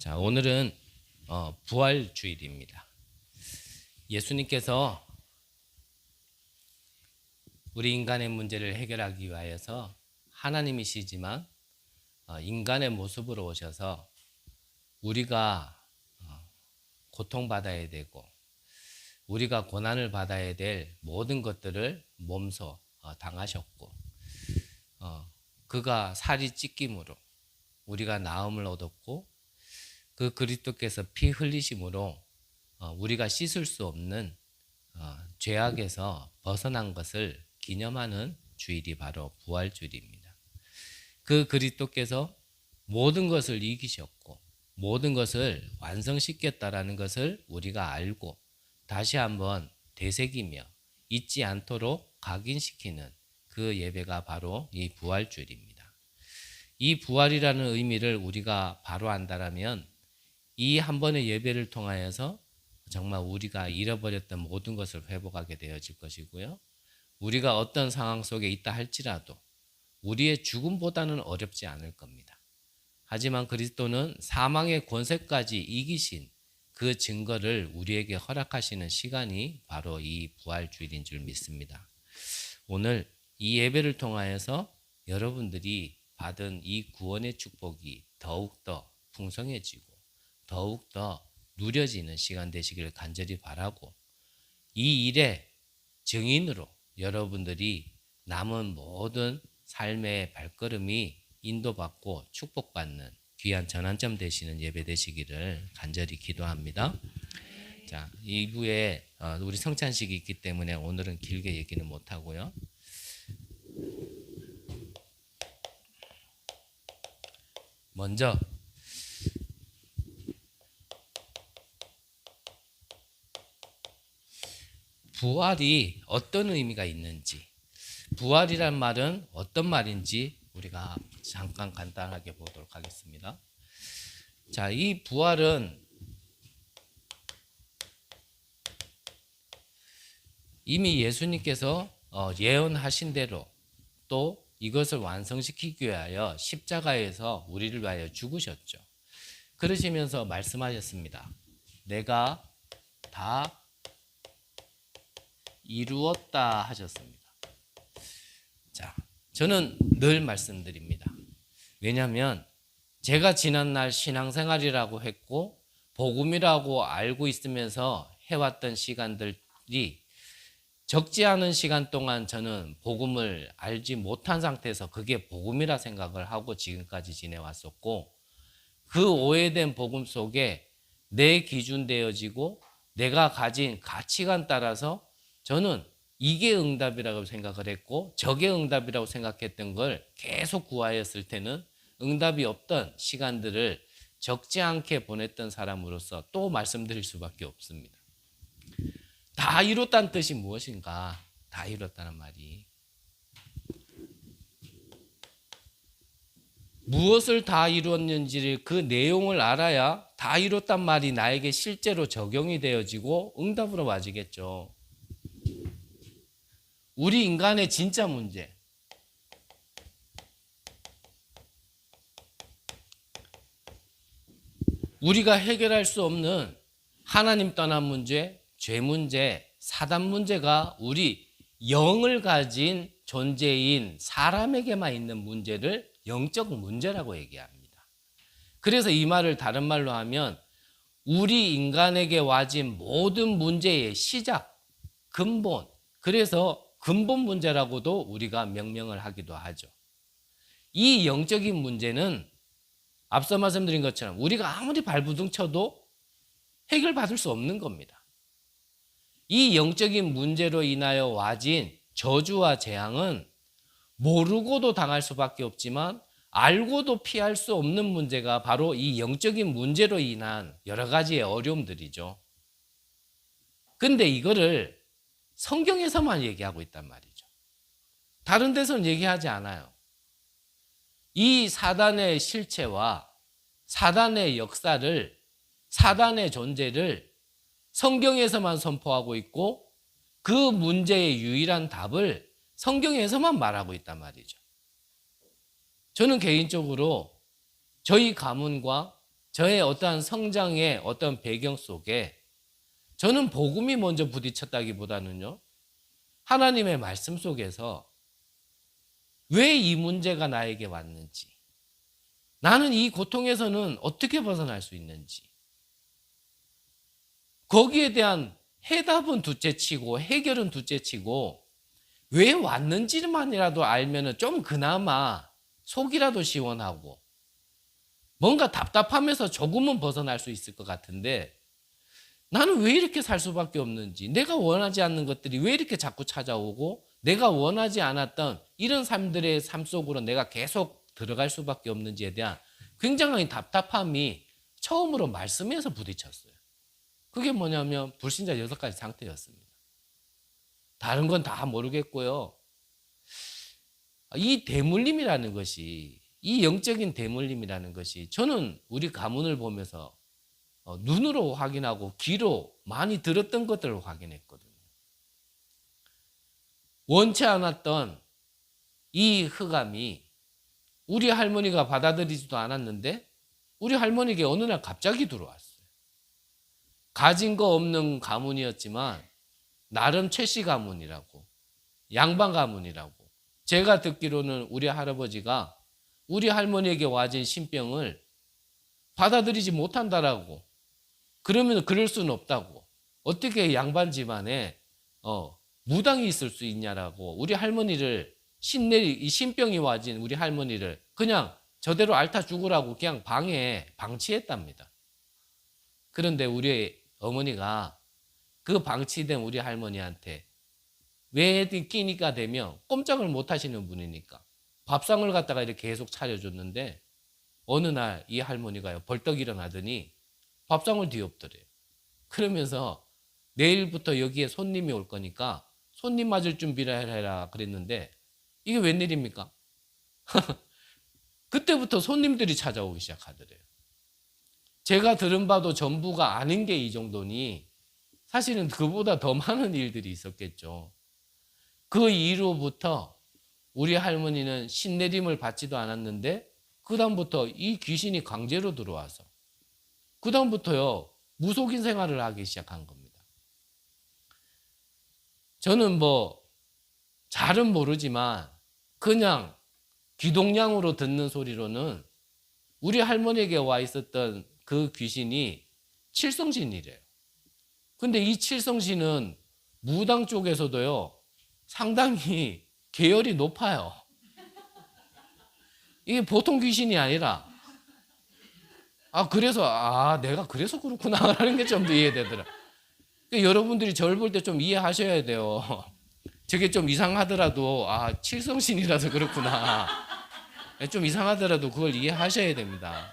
자, 오늘은 부활 주일입니다. 예수님께서 우리 인간의 문제를 해결하기 위하여서 하나님이시지만 인간의 모습으로 오셔서 우리가 고통받아야 되고 우리가 고난을 받아야 될 모든 것들을 몸소 당하셨고 그가 살이 찢김으로 우리가 나음을 얻었고 그 그리스도께서 피 흘리심으로 우리가 씻을 수 없는 죄악에서 벗어난 것을 기념하는 주일이 바로 부활주일입니다. 그 그리스도께서 모든 것을 이기셨고 모든 것을 완성시켰다라는 것을 우리가 알고 다시 한번 되새기며 잊지 않도록 각인시키는 그 예배가 바로 이 부활주일입니다. 이 부활이라는 의미를 우리가 바로 안다라면 이 한 번의 예배를 통하여서 정말 우리가 잃어버렸던 모든 것을 회복하게 되어질 것이고요. 우리가 어떤 상황 속에 있다 할지라도 우리의 죽음보다는 어렵지 않을 겁니다. 하지만 그리스도는 사망의 권세까지 이기신 그 증거를 우리에게 허락하시는 시간이 바로 이 부활주일인 줄 믿습니다. 오늘 이 예배를 통하여서 여러분들이 받은 이 구원의 축복이 더욱더 풍성해지고 더욱더 누려지는 시간 되시기를 간절히 바라고 이 일의 증인으로 여러분들이 남은 모든 삶의 발걸음이 인도받고 축복받는 귀한 전환점 되시는 예배 되시기를 간절히 기도합니다. 자, 2부에 우리 성찬식이 있기 때문에 오늘은 길게 얘기는 못하고요. 먼저 부활이 어떤 의미가 있는지, 부활이란 말은 어떤 말인지 우리가 잠깐 간단하게 보도록 하겠습니다. 자, 이 부활은 이미 예수님께서 예언하신 대로 또 이것을 완성시키기 위하여 십자가에서 우리를 위하여 죽으셨죠. 그러시면서 말씀하셨습니다. 내가 다 이루었다 하셨습니다. 자, 저는 늘 말씀드립니다. 왜냐하면 제가 지난날 신앙생활이라고 했고 복음이라고 알고 있으면서 해왔던 시간들이 적지 않은 시간 동안 저는 복음을 알지 못한 상태에서 그게 복음이라 생각을 하고 지금까지 지내왔었고 그 오해된 복음 속에 내 기준 되어지고 내가 가진 가치관 따라서 저는 이게 응답이라고 생각을 했고 저게 응답이라고 생각했던 걸 계속 구하였을 때는 응답이 없던 시간들을 적지 않게 보냈던 사람으로서 또 말씀드릴 수밖에 없습니다. 다 이뤘다는 뜻이 무엇인가? 다 이뤘다는 말이 무엇을 다 이뤘는지를 그 내용을 알아야 다 이뤘단 말이 나에게 실제로 적용이 되어지고 응답으로 와지겠죠. 우리 인간의 진짜 문제, 우리가 해결할 수 없는 하나님 떠난 문제, 죄 문제, 사단 문제가 우리 영을 가진 존재인 사람에게만 있는 문제를 영적 문제라고 얘기합니다. 그래서 이 말을 다른 말로 하면 우리 인간에게 와진 모든 문제의 시작, 근본, 그래서 근본 문제라고도 우리가 명명을 하기도 하죠. 이 영적인 문제는 앞서 말씀드린 것처럼 우리가 아무리 발부둥 쳐도 해결받을 수 없는 겁니다. 이 영적인 문제로 인하여 와진 저주와 재앙은 모르고도 당할 수밖에 없지만 알고도 피할 수 없는 문제가 바로 이 영적인 문제로 인한 여러 가지의 어려움들이죠. 근데 이거를 성경에서만 얘기하고 있단 말이죠. 다른 데서는 얘기하지 않아요. 이 사단의 실체와 사단의 역사를, 사단의 존재를 성경에서만 선포하고 있고 그 문제의 유일한 답을 성경에서만 말하고 있단 말이죠. 저는 개인적으로 저희 가문과 저의 어떠한 성장의 어떤 배경 속에 저는 복음이 먼저 부딪혔다기보다는요, 하나님의 말씀 속에서 왜 이 문제가 나에게 왔는지, 나는 이 고통에서는 어떻게 벗어날 수 있는지, 거기에 대한 해답은 둘째치고 해결은 둘째치고 왜 왔는지만이라도 알면은 좀 그나마 속이라도 시원하고 뭔가 답답하면서 조금은 벗어날 수 있을 것 같은데, 나는 왜 이렇게 살 수밖에 없는지, 내가 원하지 않는 것들이 왜 이렇게 자꾸 찾아오고 내가 원하지 않았던 이런 삶들의 삶 속으로 내가 계속 들어갈 수밖에 없는지에 대한 굉장히 답답함이 처음으로 말씀에서 부딪혔어요. 그게 뭐냐면 불신자 6가지 상태였습니다. 다른 건 다 모르겠고요. 이 대물림이라는 것이, 이 영적인 대물림이라는 것이 저는 우리 가문을 보면서 눈으로 확인하고 귀로 많이 들었던 것들을 확인했거든요. 원치 않았던 이 흑암이 우리 할머니가 받아들이지도 않았는데 우리 할머니에게 어느 날 갑자기 들어왔어요. 가진 거 없는 가문이었지만 나름 최씨 가문이라고, 양반 가문이라고. 제가 듣기로는 우리 할아버지가 우리 할머니에게 와진 신병을 받아들이지 못한다라고, 그러면 그럴 수는 없다고, 어떻게 양반 집안에 무당이 있을 수 있냐라고 우리 할머니를 이 신병이 와진 우리 할머니를 그냥 저대로 앓다 죽으라고 그냥 방에 방치했답니다. 그런데 우리 어머니가 그 방치된 우리 할머니한테 왜 끼니가 되면 꼼짝을 못 하시는 분이니까 밥상을 갖다가 이렇게 계속 차려줬는데, 어느 날 이 할머니가요 벌떡 일어나더니 밥상을 뒤엎더래요. 그러면서 내일부터 여기에 손님이 올 거니까 손님 맞을 준비를 해라 그랬는데, 이게 웬일입니까? 그때부터 손님들이 찾아오기 시작하더래요. 제가 들은 바도 전부가 아닌 게 이 정도니 사실은 그보다 더 많은 일들이 있었겠죠. 그 이후부터 우리 할머니는 신내림을 받지도 않았는데 그 다음부터 이 귀신이 강제로 들어와서 그 다음부터요 무속인 생활을 하기 시작한 겁니다. 저는 뭐 잘은 모르지만 그냥 귀동냥으로 듣는 소리로는 우리 할머니에게 와 있었던 그 귀신이 칠성신이래요. 근데 이 칠성신은 무당 쪽에서도요 상당히 계열이 높아요. 이게 보통 귀신이 아니라, 그래서 내가 그래서 그렇구나 라는 게 좀 더 이해되더라. 그러니까 여러분들이 저를 볼 때 좀 이해하셔야 돼요. 저게 좀 이상하더라도 칠성신이라서 그렇구나, 좀 이상하더라도 그걸 이해하셔야 됩니다.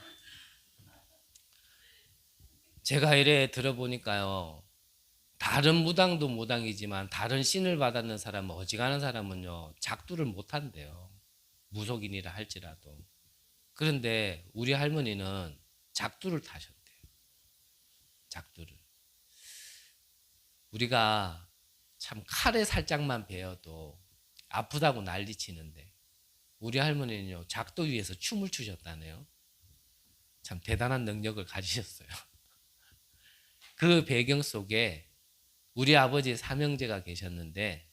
제가 이래 들어보니까요, 다른 무당도 무당이지만 다른 신을 받았는 사람은, 어지간한 사람은요 작두를 못한대요. 무속인이라 할지라도. 그런데 우리 할머니는 작두를 타셨대요. 작두를. 우리가 참 칼에 살짝만 베어도 아프다고 난리치는데 우리 할머니는요 작두 위에서 춤을 추셨다네요. 참 대단한 능력을 가지셨어요. 그 배경 속에 우리 아버지 삼형제가 계셨는데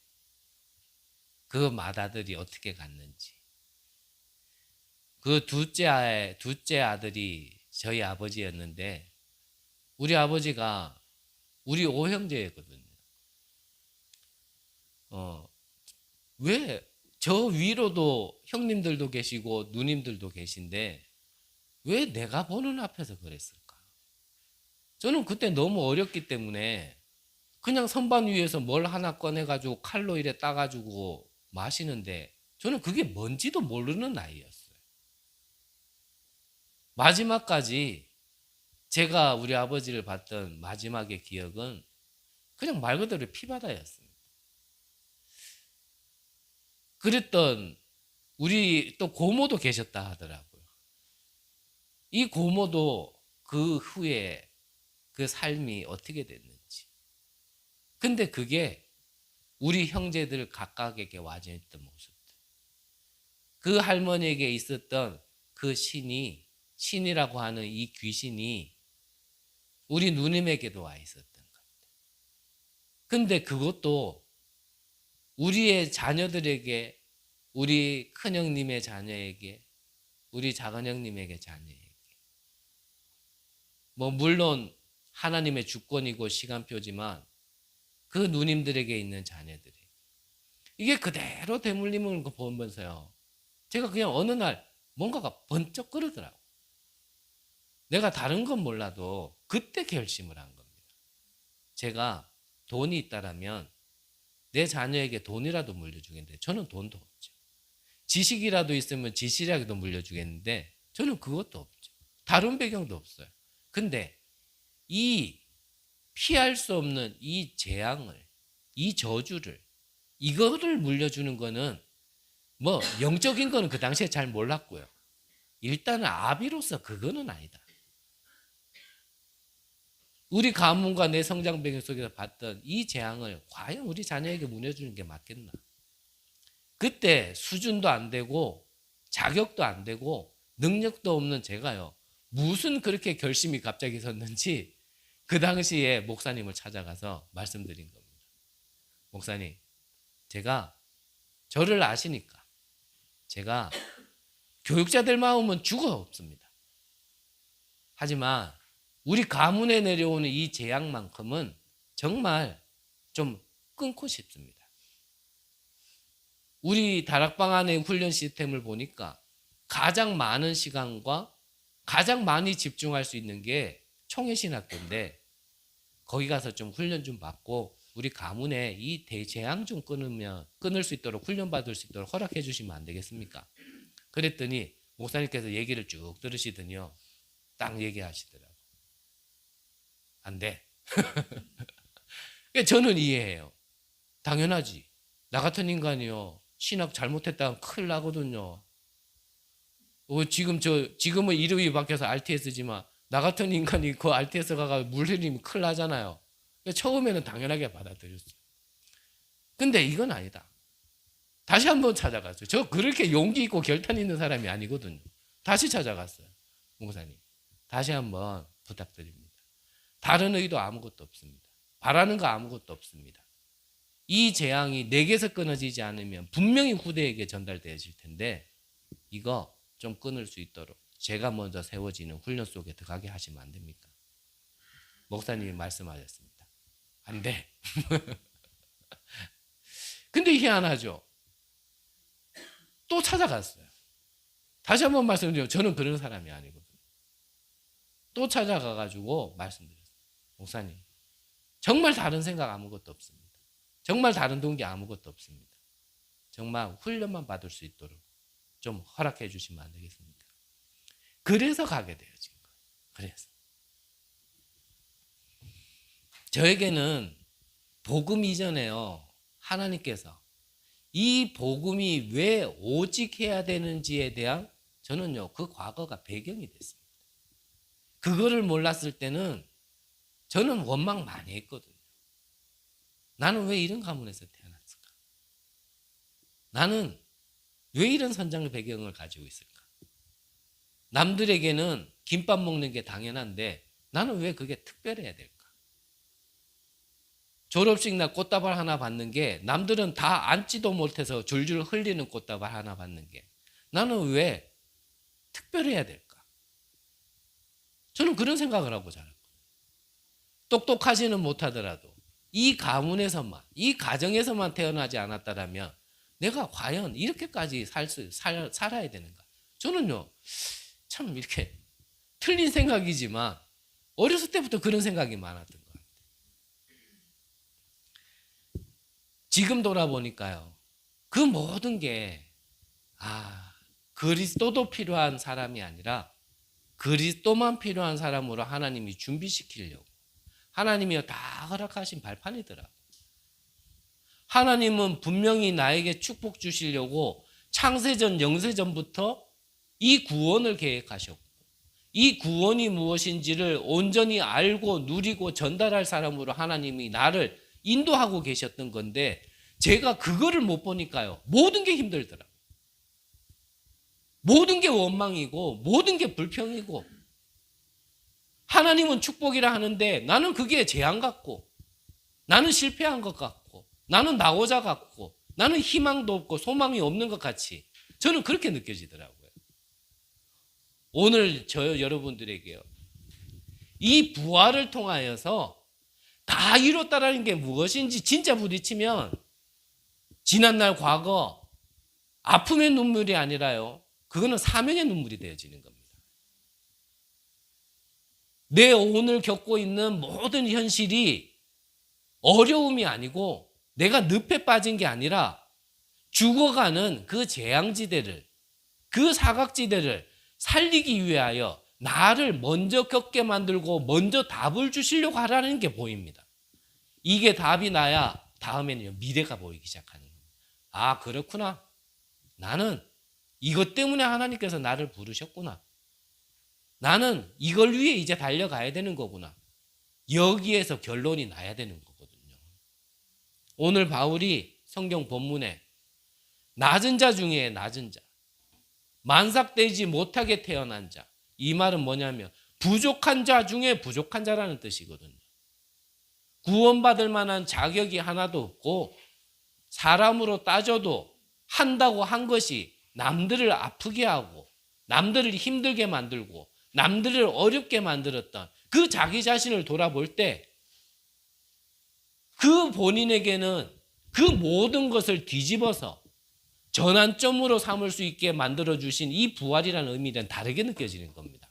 그 맏아들이 어떻게 갔는지, 그 둘째 아들이 저희 아버지였는데 우리 아버지가 우리 오형제거든요. 왜 저 위로도 형님들도 계시고 누님들도 계신데 왜 내가 보는 앞에서 그랬을까? 저는 그때 너무 어렸기 때문에 그냥 선반 위에서 뭘 하나 꺼내가지고 칼로 이래 따가지고 마시는데 저는 그게 뭔지도 모르는 나이였어요. 마지막까지 제가 우리 아버지를 봤던 마지막의 기억은 그냥 말 그대로 피바다였습니다. 그랬던 우리 또 고모도 계셨다 하더라고요. 이 고모도 그 후에 그 삶이 어떻게 됐는지. 근데 그게 우리 형제들 각각에게 와져있던 모습들, 그 할머니에게 있었던 그 신이 신이라고 하는 이 귀신이 우리 누님에게도 와 있었던 겁니다. 근데 그것도 우리의 자녀들에게, 우리 큰형님의 자녀에게, 우리 작은형님에게 자녀에게, 뭐 물론 하나님의 주권이고 시간표지만 그 누님들에게 있는 자녀들이 이게 그대로 대물림을 보면서요, 제가 그냥 어느 날 뭔가가 번쩍 끓더라고. 내가 다른 건 몰라도 그때 결심을 한 겁니다. 제가 돈이 있다라면 내 자녀에게 돈이라도 물려주겠는데 저는 돈도 없죠. 지식이라도 있으면 지식이라도 물려주겠는데 저는 그것도 없죠. 다른 배경도 없어요. 근데 이 피할 수 없는 이 재앙을, 이 저주를, 이거를 물려주는 거는 뭐 영적인 거는 그 당시에 잘 몰랐고요. 일단은 아비로서 그거는 아니다. 우리 가문과 내 성장 배경 속에서 봤던 이 재앙을 과연 우리 자녀에게 물려주는 게 맞겠나? 그때 수준도 안 되고 자격도 안 되고 능력도 없는 제가요, 무슨 그렇게 결심이 갑자기 섰는지 그 당시에 목사님을 찾아가서 말씀드린 겁니다. 목사님, 제가 저를 아시니까 제가 교육자들 마음은 죽어 없습니다. 하지만 우리 가문에 내려오는 이 재앙만큼은 정말 좀 끊고 싶습니다. 우리 다락방 안의 훈련 시스템을 보니까 가장 많은 시간과 가장 많이 집중할 수 있는 게 총회신학교인데 거기 가서 좀 훈련 좀 받고 우리 가문에 이 대재앙 좀 끊을 수 있도록 훈련 받을 수 있도록 허락해 주시면 안 되겠습니까? 그랬더니 목사님께서 얘기를 쭉 들으시더니요, 딱 얘기하시더라고요. 안 돼. 저는 이해해요. 당연하지. 나 같은 인간이요, 신학 잘못했다면 큰일 나거든요. 지금은 이름이 바뀌어서 RTS지만 나 같은 인간이 그 RTS 가가 물 흘리면 큰일 나잖아요. 처음에는 당연하게 받아들였어요. 근데 이건 아니다. 다시 한번 찾아갔어요. 저 그렇게 용기 있고 결단 있는 사람이 아니거든요. 다시 찾아갔어요. 목사님, 다시 한번 부탁드립니다. 다른 의도 아무것도 없습니다. 바라는 거 아무것도 없습니다. 이 재앙이 내게서 끊어지지 않으면 분명히 후대에게 전달되어질 텐데 이거 좀 끊을 수 있도록 제가 먼저 세워지는 훈련 속에 들어가게 하시면 안 됩니까? 목사님이 말씀하셨습니다. 안 돼. 근데 희한하죠. 또 찾아갔어요. 다시 한번 말씀드리면 저는 그런 사람이 아니거든요. 또 찾아가가지고 말씀드렸어요. 목사님, 정말 다른 생각 아무것도 없습니다. 정말 다른 동기 아무것도 없습니다. 정말 훈련만 받을 수 있도록 좀 허락해 주시면 안 되겠습니까? 그래서 가게 되어진 거예요. 그래서 저에게는 복음 이전에요, 하나님께서 이 복음이 왜 오직 해야 되는지에 대한 저는요, 그 과거가 배경이 됐습니다. 그거를 몰랐을 때는 저는 원망 많이 했거든요. 나는 왜 이런 가문에서 태어났을까? 나는 왜 이런 선장 배경을 가지고 있을까? 남들에게는 김밥 먹는 게 당연한데 나는 왜 그게 특별해야 될까? 졸업식 날 꽃다발 하나 받는 게 남들은 다 앉지도 못해서 줄줄 흘리는 꽃다발 하나 받는 게 나는 왜 특별해야 될까? 저는 그런 생각을 하고 자랐고, 똑똑하지는 못하더라도 이 가문에서만, 이 가정에서만 태어나지 않았다면 내가 과연 이렇게까지 살아야 되는가? 저는요, 참 이렇게 틀린 생각이지만 어렸을 때부터 그런 생각이 많았던 것 같아요. 지금 돌아보니까요, 그 모든 게 그리스도도 필요한 사람이 아니라 그리스도만 필요한 사람으로 하나님이 준비시키려고 하나님이 다 허락하신 발판이더라고요. 하나님은 분명히 나에게 축복 주시려고 창세전 영세전부터 이 구원을 계획하셨고 이 구원이 무엇인지를 온전히 알고 누리고 전달할 사람으로 하나님이 나를 인도하고 계셨던 건데 제가 그거를 못 보니까요, 모든 게 힘들더라고요. 모든 게 원망이고 모든 게 불평이고 하나님은 축복이라 하는데 나는 그게 재앙 같고 나는 실패한 것 같고 나는 낙오자 같고 나는 희망도 없고 소망이 없는 것 같이 저는 그렇게 느껴지더라고요. 오늘 저 여러분들에게요. 이 부활을 통하여서 다 이뤘다라는 게 무엇인지 진짜 부딪히면 지난날 과거 아픔의 눈물이 아니라요. 그거는 사명의 눈물이 되어지는 겁니다. 내 오늘 겪고 있는 모든 현실이 어려움이 아니고 내가 늪에 빠진 게 아니라 죽어가는 그 재앙지대를 그 사각지대를 살리기 위하여 나를 먼저 겪게 만들고 먼저 답을 주시려고 하라는 게 보입니다. 이게 답이 나야 다음에는 미래가 보이기 시작하는 겁니다. 아, 그렇구나. 나는 이것 때문에 하나님께서 나를 부르셨구나. 나는 이걸 위해 이제 달려가야 되는 거구나. 여기에서 결론이 나야 되는 거거든요. 오늘 바울이 성경 본문에 낮은 자 중에 낮은 자, 만삭되지 못하게 태어난 자, 이 말은 뭐냐면 부족한 자 중에 부족한 자라는 뜻이거든요. 구원받을 만한 자격이 하나도 없고 사람으로 따져도 한다고 한 것이 남들을 아프게 하고 남들을 힘들게 만들고 남들을 어렵게 만들었던 그 자기 자신을 돌아볼 때 그 본인에게는 그 모든 것을 뒤집어서 전환점으로 삼을 수 있게 만들어주신 이 부활이라는 의미는 다르게 느껴지는 겁니다.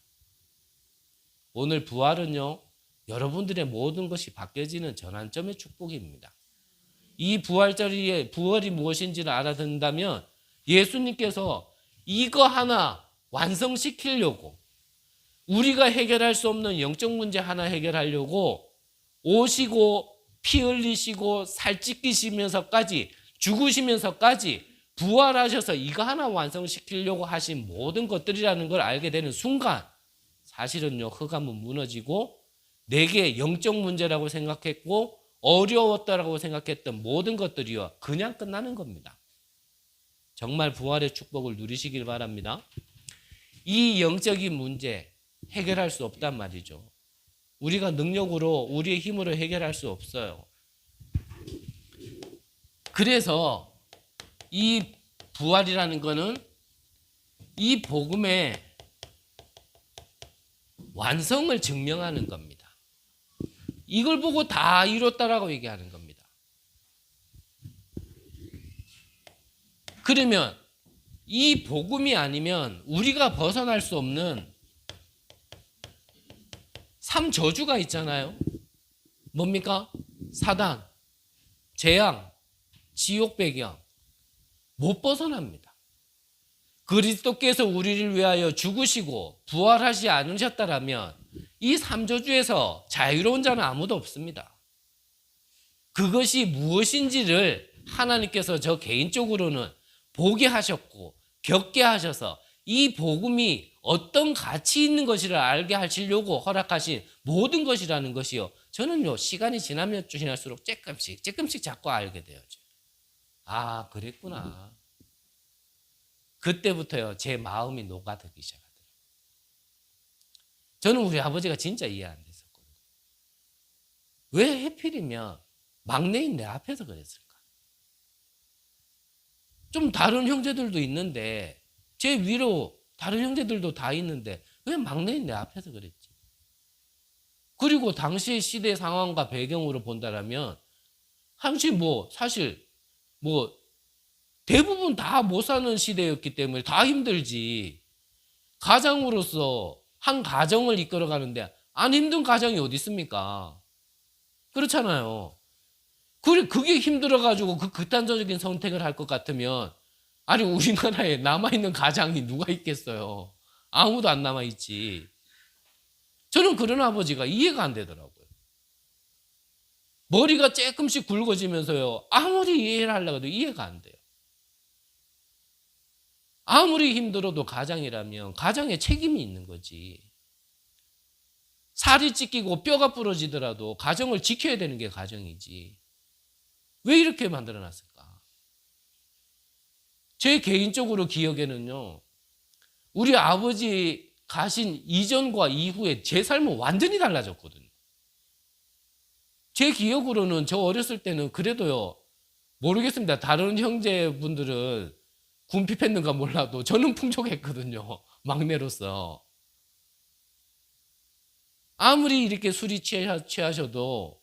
오늘 부활은요, 여러분들의 모든 것이 바뀌어지는 전환점의 축복입니다. 이 부활절이 부활이 무엇인지를 알아듣는다면 예수님께서 이거 하나 완성시키려고 우리가 해결할 수 없는 영적 문제 하나 해결하려고 오시고 피 흘리시고 살 찢기시면서까지 죽으시면서까지 부활하셔서 이거 하나 완성시키려고 하신 모든 것들이라는 걸 알게 되는 순간 사실은요, 흑암은 무너지고 내게 영적 문제라고 생각했고 어려웠다라고 생각했던 모든 것들이요, 그냥 끝나는 겁니다. 정말 부활의 축복을 누리시길 바랍니다. 이 영적인 문제 해결할 수 없단 말이죠. 우리가 능력으로 우리의 힘으로 해결할 수 없어요. 그래서 이 부활이라는 거는 이 복음의 완성을 증명하는 겁니다. 이걸 보고 다 이뤘다라고 얘기하는 겁니다. 그러면 이 복음이 아니면 우리가 벗어날 수 없는 3저주가 있잖아요. 뭡니까? 사단, 재앙, 지옥 배경. 못 벗어납니다. 그리스도께서 우리를 위하여 죽으시고 부활하지 않으셨다라면 이 3저주에서 자유로운 자는 아무도 없습니다. 그것이 무엇인지를 하나님께서 저 개인적으로는 보게 하셨고 겪게 하셔서 이 복음이 어떤 가치 있는 것이라 알게 하시려고 허락하신 모든 것이라는 것이요. 저는요, 시간이 지나면 지날수록 조금씩 자꾸 알게 되어져요. 아, 그랬구나. 그때부터요, 제 마음이 녹아들기 시작하더라고요. 저는 우리 아버지가 진짜 이해 안 됐었거든요. 왜 하필이면 막내인 내 앞에서 그랬을까? 좀 다른 형제들도 있는데 제 위로 다른 형제들도 다 있는데 왜 막내인 내 앞에서 그랬지? 그리고 당시의 시대 상황과 배경으로 본다라면 사실 대부분 다 못 사는 시대였기 때문에 다 힘들지. 가장으로서 한 가정을 이끌어가는데 안 힘든 가정이 어디 있습니까? 그렇잖아요. 그게 힘들어가지고 그 극단적인 선택을 할 것 같으면 아니 우리나라에 남아있는 가장이 누가 있겠어요? 아무도 안 남아있지. 저는 그런 아버지가 이해가 안 되더라고요. 머리가 조금씩 굵어지면서요. 아무리 이해를 하려고 해도 이해가 안 돼요. 아무리 힘들어도 가장이라면 가장에 책임이 있는 거지. 살이 찢기고 뼈가 부러지더라도 가정을 지켜야 되는 게 가정이지. 왜 이렇게 만들어놨을까? 제 개인적으로 기억에는요. 우리 아버지 가신 이전과 이후에 제 삶은 완전히 달라졌거든요. 제 기억으로는 저 어렸을 때는 그래도요, 모르겠습니다. 다른 형제분들은 궁핍했는가 몰라도 저는 풍족했거든요. 막내로서. 아무리 이렇게 술이 취하셔도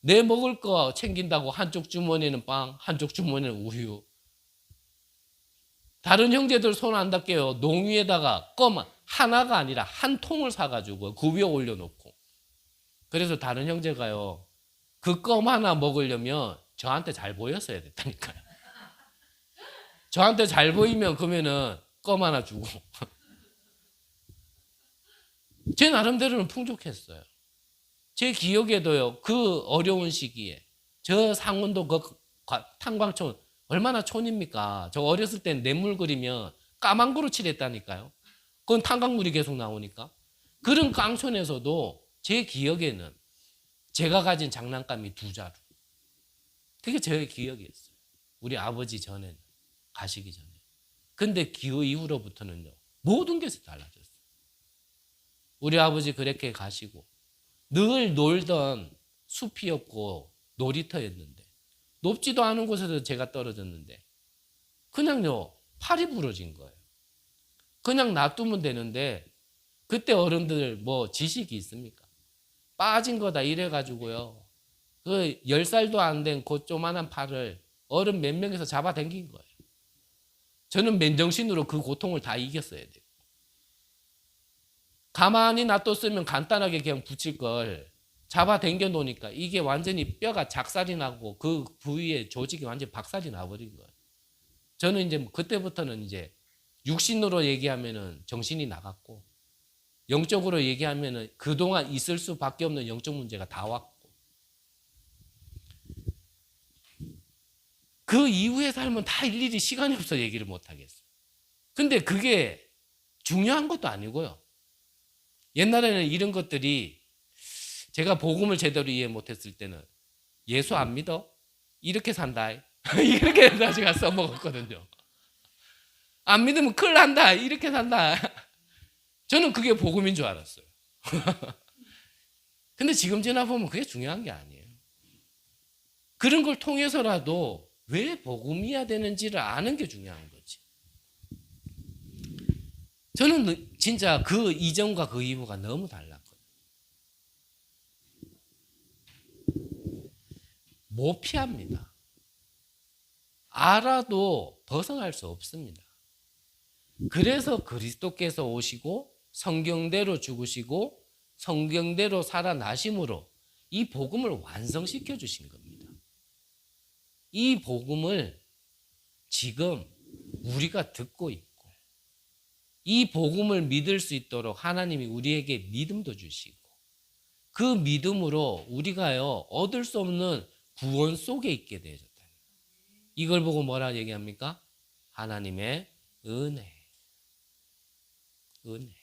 내 먹을 거 챙긴다고 한쪽 주머니에는 빵, 한쪽 주머니에는 우유. 다른 형제들 손 안 닿게요. 농위에다가 껌 하나가 아니라 한 통을 사가지고 그 위에 올려놓고. 그래서 다른 형제가요, 그 껌 하나 먹으려면 저한테 잘 보였어야 됐다니까요. 저한테 잘 보이면 그러면은 껌 하나 주고. 제 나름대로는 풍족했어요. 제 기억에도요, 그 어려운 시기에 저 상원도 그 탄광촌 얼마나 촌입니까? 저 어렸을 땐 냇물 그리면 까만 그로 칠했다니까요. 그건 탄광물이 계속 나오니까. 그런 깡촌에서도 제 기억에는 제가 가진 장난감이 2자루. 그게 제 기억이었어요. 우리 아버지 전에는, 가시기 전에. 근데 그 이후로부터는요, 모든 게 달라졌어요. 우리 아버지 그렇게 가시고 늘 놀던 숲이었고 놀이터였는데, 높지도 않은 곳에서 제가 떨어졌는데 그냥요, 팔이 부러진 거예요. 그냥 놔두면 되는데, 그때 어른들 뭐 지식이 있습니까? 빠진 거다 이래가지고요, 그 10살도 안 된 그 조만한 팔을 어른 몇 명에서 잡아당긴 거예요. 저는 맨정신으로 그 고통을 다 이겼어야 돼요. 가만히 놔뒀으면 간단하게 그냥 붙일 걸 잡아당겨 놓으니까 이게 완전히 뼈가 작살이 나고 그 부위의 조직이 완전히 박살이 나버린 거예요. 저는 이제 그때부터는 이제 육신으로 얘기하면은 정신이 나갔고, 영적으로 얘기하면은 그동안 있을 수밖에 없는 영적 문제가 다 왔고, 그 이후의 삶은 다 일일이 시간이 없어 얘기를 못 하겠어요. 근데 그게 중요한 것도 아니고요. 옛날에는 이런 것들이, 제가 복음을 제대로 이해 못했을 때는 예수 안 믿어? 이렇게 산다. 이렇게 제가 써먹었거든요. 안 믿으면 큰일 난다. 이렇게 산다. 저는 그게 복음인 줄 알았어요. 근데 지금 지나보면 그게 중요한 게 아니에요. 그런 걸 통해서라도 왜 복음이어야 되는지를 아는 게 중요한 거지. 저는 진짜 그 이전과 그 이후가 너무 달랐거든요. 못 피합니다. 알아도 벗어날 수 없습니다. 그래서 그리스도께서 오시고 성경대로 죽으시고 성경대로 살아나심으로 이 복음을 완성시켜 주신 겁니다. 이 복음을 지금 우리가 듣고 있고, 이 복음을 믿을 수 있도록 하나님이 우리에게 믿음도 주시고, 그 믿음으로 우리가요, 얻을 수 없는 구원 속에 있게 되어졌다. 이걸 보고 뭐라 얘기합니까? 하나님의 은혜. 은혜.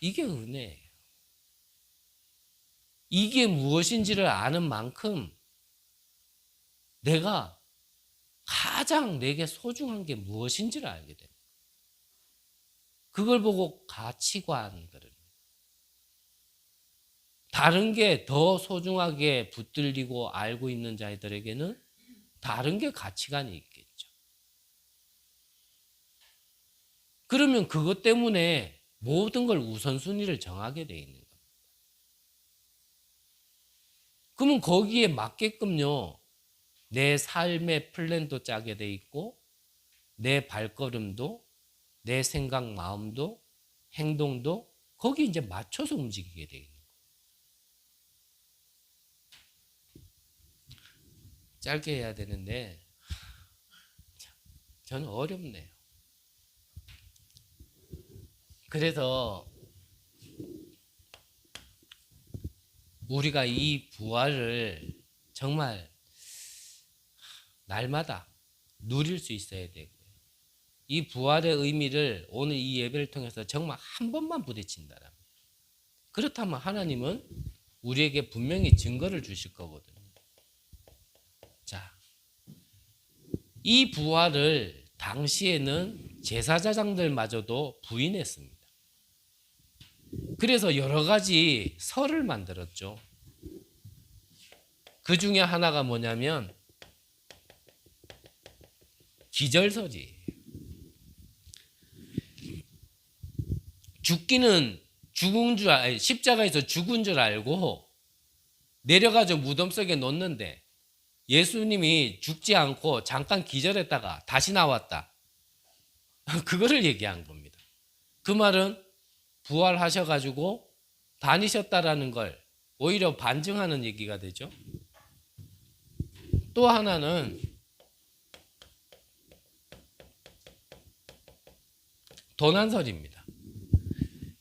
이게 은혜예요. 이게 무엇인지를 아는 만큼 내가 가장 내게 소중한 게 무엇인지를 알게 됩니다. 그걸 보고 가치관들을, 다른 게 더 소중하게 붙들리고 알고 있는 자들에게는 다른 게 가치관이 있겠죠. 그러면 그것 때문에 모든 걸 우선순위를 정하게 돼 있는 겁니다. 그러면 거기에 맞게끔요, 내 삶의 플랜도 짜게 돼 있고, 내 발걸음도, 내 생각, 마음도, 행동도 거기 이제 맞춰서 움직이게 돼 있는 거예요. 짧게 해야 되는데 저는 어렵네요. 그래서 우리가 이 부활을 정말 날마다 누릴 수 있어야 되고요. 이 부활의 의미를 오늘 이 예배를 통해서 정말 한 번만 부딪힌다면, 그렇다면 하나님은 우리에게 분명히 증거를 주실 거거든요. 자, 이 부활을 당시에는 제사장들마저도 부인했습니다. 그래서 여러 가지 설을 만들었죠. 그 중에 하나가 뭐냐면 기절설이. 죽기는 십자가에서 죽은 줄 알고 내려가서 무덤 속에 놓는데 예수님이 죽지 않고 잠깐 기절했다가 다시 나왔다. 그거를 얘기한 겁니다. 그 말은 부활하셔가지고 다니셨다라는 걸 오히려 반증하는 얘기가 되죠. 또 하나는 도난설입니다.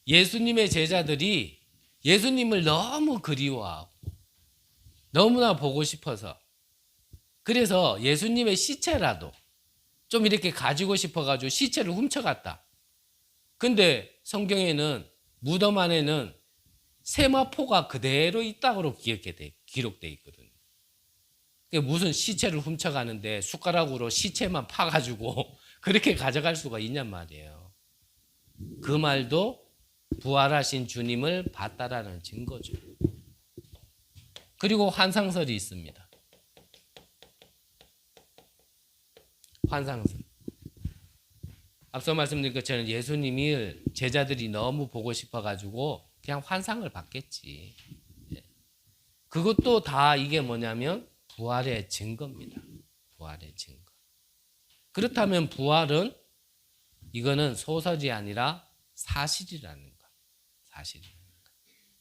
예수님의 제자들이 예수님을 너무 그리워하고 너무나 보고 싶어서 그래서 예수님의 시체라도 좀 이렇게 가지고 싶어가지고 시체를 훔쳐갔다. 근데 성경에는 무덤 안에는 세마포가 그대로 있다고 기록되어 있거든요. 무슨 시체를 훔쳐가는데 숟가락으로 시체만 파가지고 그렇게 가져갈 수가 있냔 말이에요. 그 말도 부활하신 주님을 봤다라는 증거죠. 그리고 환상설이 있습니다. 환상설. 앞서 말씀드린 것처럼 예수님을 제자들이 너무 보고 싶어가지고 그냥 환상을 봤겠지. 그것도 다 이게 뭐냐면 부활의 증거입니다. 부활의 증거. 그렇다면 부활은 이거는 소설이 아니라 사실이라는 거. 사실이라는 거.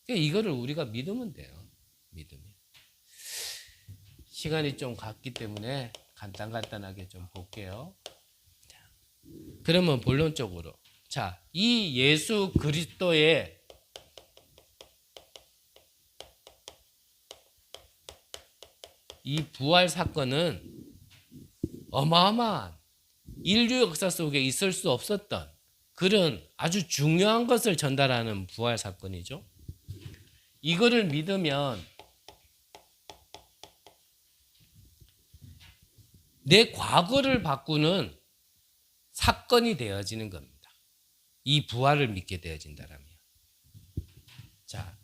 그러니까 이거를 우리가 믿으면 돼요. 믿으면. 시간이 좀 갔기 때문에 간단하게 좀 볼게요. 자, 그러면 본론적으로. 자, 이 예수 그리스도의 이 부활 사건은 어마어마한 인류 역사 속에 있을 수 없었던 그런 아주 중요한 것을 전달하는 부활 사건이죠. 이거를 믿으면 내 과거를 바꾸는 사건이 되어지는 겁니다. 이 부활을 믿게 되어진다면. 자,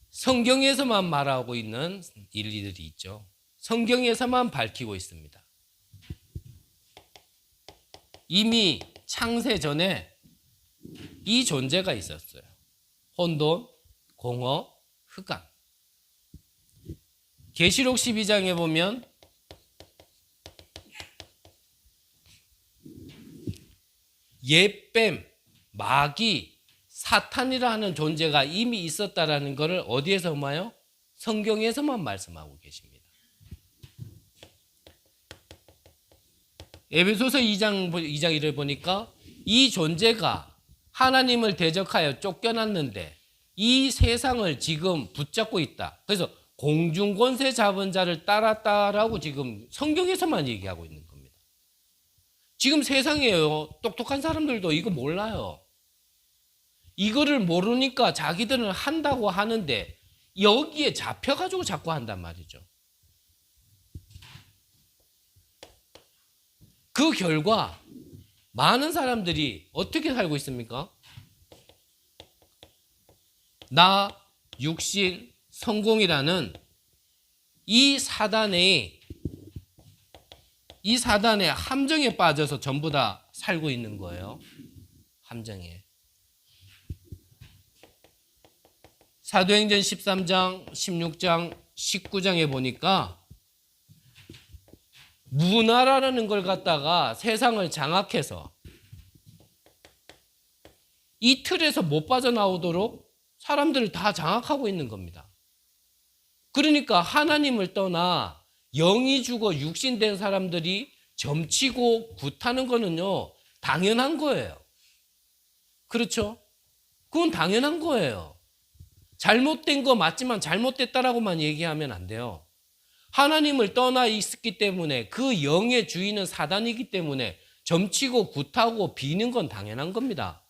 성경에서만 말하고 있는 일들이 있죠. 성경에서만 밝히고 있습니다. 이미 창세 전에 이 존재가 있었어요. 혼돈, 공허, 흑암. 계시록 12장에 보면 옛뱀, 마귀, 사탄이라 하는 존재가 이미 있었다라는 것을 어디에서 봐요? 성경에서만 말씀하고 계십니다. 에베소서 2장 1을 보니까 이 존재가 하나님을 대적하여 쫓겨났는데 이 세상을 지금 붙잡고 있다. 그래서 공중권세 잡은 자를 따랐다라고 지금 성경에서만 얘기하고 있는 겁니다. 지금 세상에요. 똑똑한 사람들도 이거 몰라요. 이거를 모르니까 자기들은 한다고 하는데 여기에 잡혀가지고 자꾸 한단 말이죠. 그 결과 많은 사람들이 어떻게 살고 있습니까? 나, 육신, 성공이라는 이 사단의 함정에 빠져서 전부 다 살고 있는 거예요. 함정에. 사도행전 13장, 16장, 19장에 보니까 문화라는 걸 갖다가 세상을 장악해서 이 틀에서 못 빠져나오도록 사람들을 다 장악하고 있는 겁니다. 그러니까 하나님을 떠나 영이 죽어 육신된 사람들이 점치고 굿하는 거는요, 당연한 거예요. 그렇죠? 그건 당연한 거예요. 잘못된 거 맞지만 잘못됐다라고만 얘기하면 안 돼요. 하나님을 떠나 있었기 때문에 그 영의 주인은 사단이기 때문에 점치고 굿하고 비는 건 당연한 겁니다.